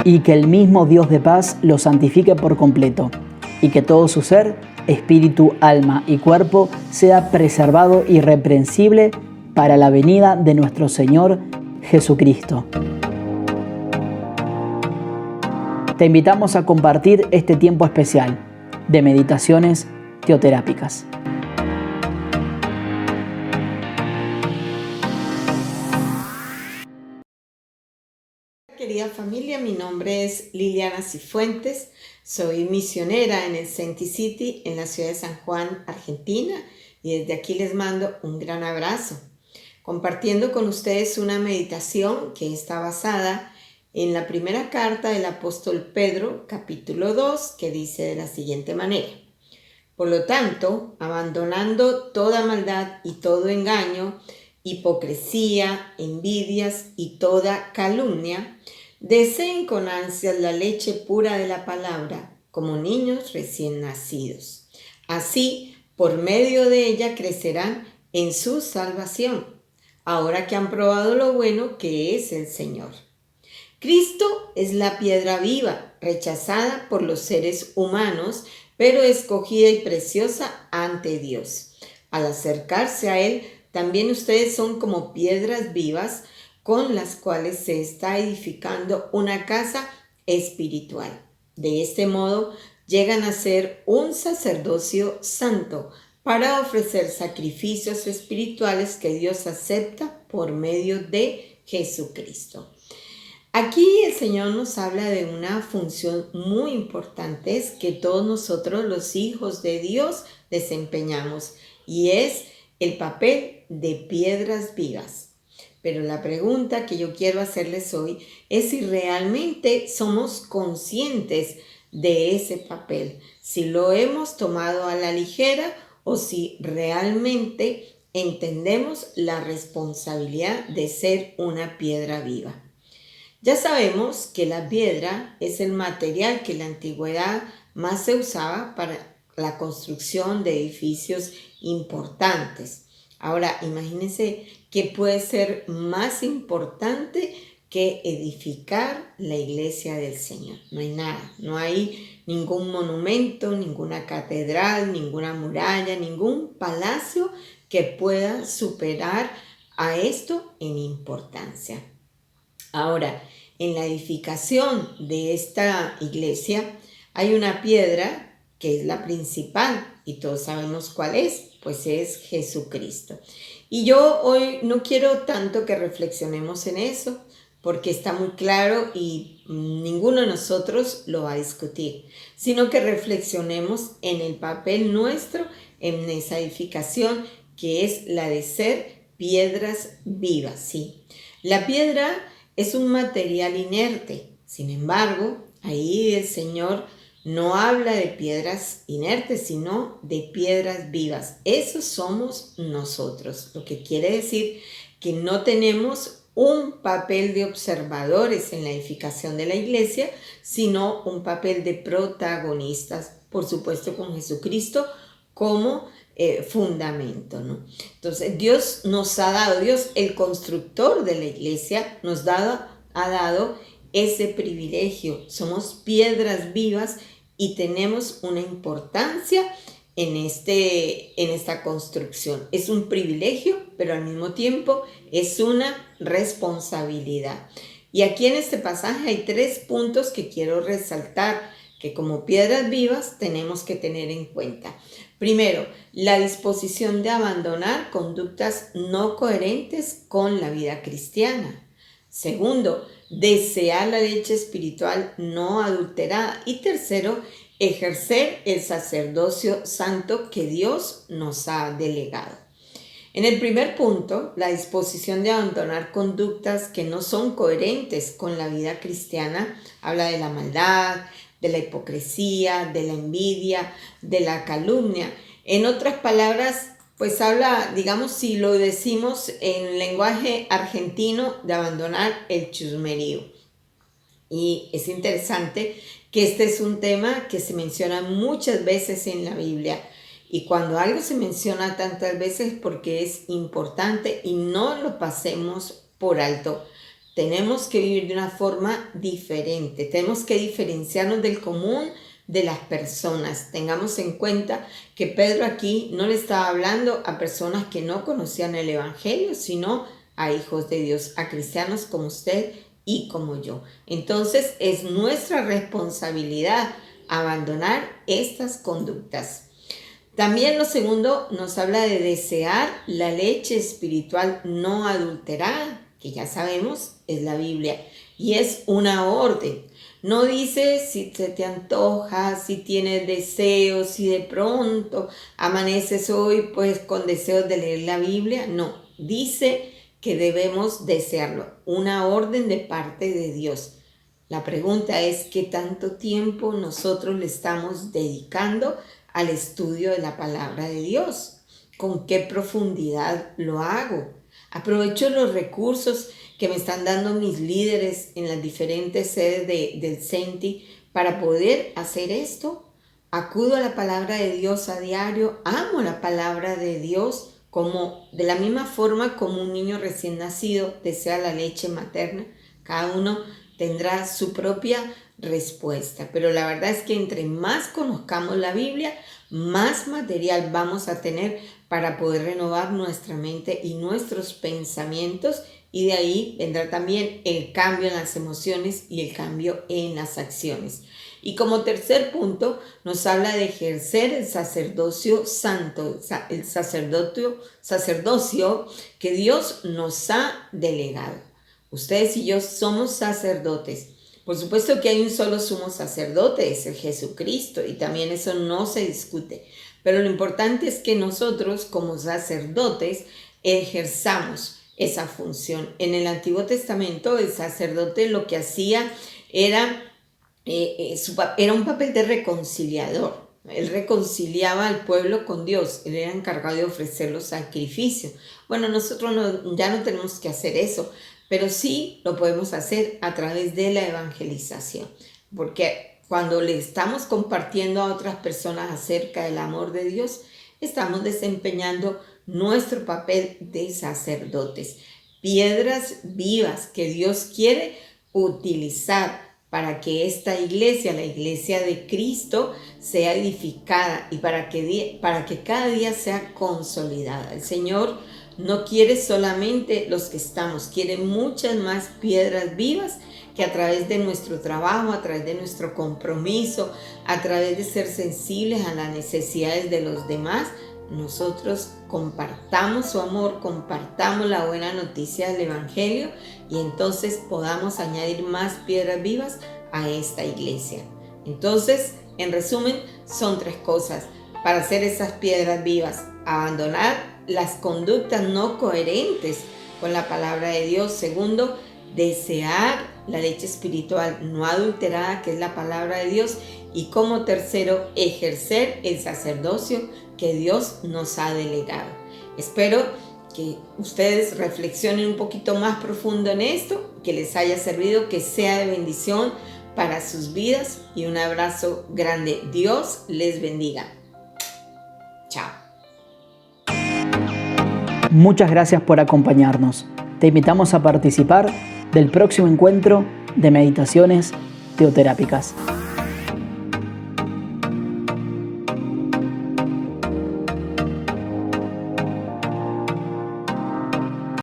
y que el mismo Dios de paz los santifique por completo, y que todo su ser, espíritu, alma y cuerpo sea preservado irreprensible para la venida de nuestro Señor Jesucristo. Te invitamos a compartir este tiempo especial de meditaciones teoterápicas. Querida familia, mi nombre es Liliana Cifuentes, soy misionera en el Senti City en la ciudad de San Juan, Argentina, y desde aquí les mando un gran abrazo, compartiendo con ustedes una meditación que está basada en la primera carta del apóstol Pedro, capítulo 2, que dice de la siguiente manera: por lo tanto, abandonando toda maldad y todo engaño, hipocresía, envidias y toda calumnia, deseen con ansias la leche pura de la palabra, como niños recién nacidos. Así, por medio de ella crecerán en su salvación, ahora que han probado lo bueno que es el Señor. Cristo es la piedra viva, rechazada por los seres humanos, pero escogida y preciosa ante Dios. Al acercarse a Él, también ustedes son como piedras vivas con las cuales se está edificando una casa espiritual. De este modo, llegan a ser un sacerdocio santo para ofrecer sacrificios espirituales que Dios acepta por medio de Jesucristo. Aquí el Señor nos habla de una función muy importante es que todos nosotros los hijos de Dios desempeñamos, y es el papel de piedras vivas. Pero la pregunta que yo quiero hacerles hoy es si realmente somos conscientes de ese papel, si lo hemos tomado a la ligera o si realmente entendemos la responsabilidad de ser una piedra viva. Ya sabemos que la piedra es el material que en la antigüedad más se usaba para la construcción de edificios importantes. Ahora, imagínense qué puede ser más importante que edificar la iglesia del Señor. No hay nada, no hay ningún monumento, ninguna catedral, ninguna muralla, ningún palacio que pueda superar a esto en importancia. Ahora, en la edificación de esta iglesia hay una piedra que es la principal y todos sabemos cuál es, pues es Jesucristo. Y yo hoy no quiero tanto que reflexionemos en eso, porque está muy claro y ninguno de nosotros lo va a discutir, sino que reflexionemos en el papel nuestro en esa edificación, que es la de ser piedras vivas, ¿sí? La piedra es un material inerte. Sin embargo, ahí el Señor no habla de piedras inertes, sino de piedras vivas. Eso somos nosotros, lo que quiere decir que no tenemos un papel de observadores en la edificación de la iglesia, sino un papel de protagonistas, por supuesto con Jesucristo como fundamento, ¿no? Entonces Dios nos ha dado, Dios el constructor de la iglesia ha dado ese privilegio. Somos piedras vivas y tenemos una importancia en esta construcción. Es un privilegio, pero al mismo tiempo es una responsabilidad. Y aquí en este pasaje hay 3 puntos que quiero resaltar, que como piedras vivas tenemos que tener en cuenta. Primero, la disposición de abandonar conductas no coherentes con la vida cristiana. Segundo, desear la leche espiritual no adulterada. Y tercero, ejercer el sacerdocio santo que Dios nos ha delegado. En el primer punto, la disposición de abandonar conductas que no son coherentes con la vida cristiana, habla de la maldad, de la hipocresía, de la envidia, de la calumnia. En otras palabras, pues habla, digamos, si lo decimos en lenguaje argentino, de abandonar el chusmerío. Y es interesante que este es un tema que se menciona muchas veces en la Biblia. Y cuando algo se menciona tantas veces es porque es importante y no lo pasemos por alto. tenemos que vivir de una forma diferente. Tenemos que diferenciarnos del común de las personas. Tengamos en cuenta que Pedro aquí no le estaba hablando a personas que no conocían el Evangelio, sino a hijos de Dios, a cristianos como usted y como yo. Entonces es nuestra responsabilidad abandonar estas conductas. También lo segundo nos habla de desear la leche espiritual no adulterada, que ya sabemos es la Biblia, y es una orden. No dice si se te antoja, si tienes deseos, si de pronto amaneces hoy pues con deseos de leer la Biblia. No, dice que debemos desearlo, una orden de parte de Dios. La pregunta es ¿qué tanto tiempo nosotros le estamos dedicando al estudio de la palabra de Dios? ¿Con qué profundidad lo hago? Aprovecho los recursos que me están dando mis líderes en las diferentes sedes del CENTI para poder hacer esto. Acudo a la palabra de Dios a diario, amo la palabra de Dios, como de la misma forma como un niño recién nacido desea la leche materna. Cada uno tendrá su propia respuesta, pero la verdad es que entre más conozcamos la Biblia, más material vamos a tener para poder renovar nuestra mente y nuestros pensamientos, y de ahí vendrá también el cambio en las emociones y el cambio en las acciones. Y como tercer punto nos habla de ejercer el sacerdocio santo, el sacerdocio que Dios nos ha delegado. Ustedes y yo somos sacerdotes. Por supuesto que hay un solo sumo sacerdote, es el Jesucristo, y también eso no se discute. Pero lo importante es que nosotros como sacerdotes ejerzamos esa función. En el Antiguo Testamento el sacerdote lo que hacía era un papel de reconciliador. Él reconciliaba al pueblo con Dios, él era encargado de ofrecer los sacrificios. Bueno, nosotros ya no tenemos que hacer eso, pero sí lo podemos hacer a través de la evangelización, porque cuando le estamos compartiendo a otras personas acerca del amor de Dios, estamos desempeñando nuestro papel de sacerdotes, piedras vivas que Dios quiere utilizar para que esta iglesia, la iglesia de Cristo, sea edificada y para que cada día sea consolidada. El Señor no quiere solamente los que estamos, quiere muchas más piedras vivas que a través de nuestro trabajo, a través de nuestro compromiso, a través de ser sensibles a las necesidades de los demás, nosotros compartamos su amor, compartamos la buena noticia del Evangelio y entonces podamos añadir más piedras vivas a esta iglesia. Entonces, en resumen, son 3 cosas para hacer esas piedras vivas: abandonar las conductas no coherentes con la palabra de Dios. Segundo, desear la leche espiritual no adulterada, que es la palabra de Dios. Y como tercero, ejercer el sacerdocio que Dios nos ha delegado. Espero que ustedes reflexionen un poquito más profundo en esto, que les haya servido, que sea de bendición para sus vidas, y un abrazo grande. Dios les bendiga. Chao. Muchas gracias por acompañarnos. Te invitamos a participar del próximo encuentro de meditaciones teoterápicas.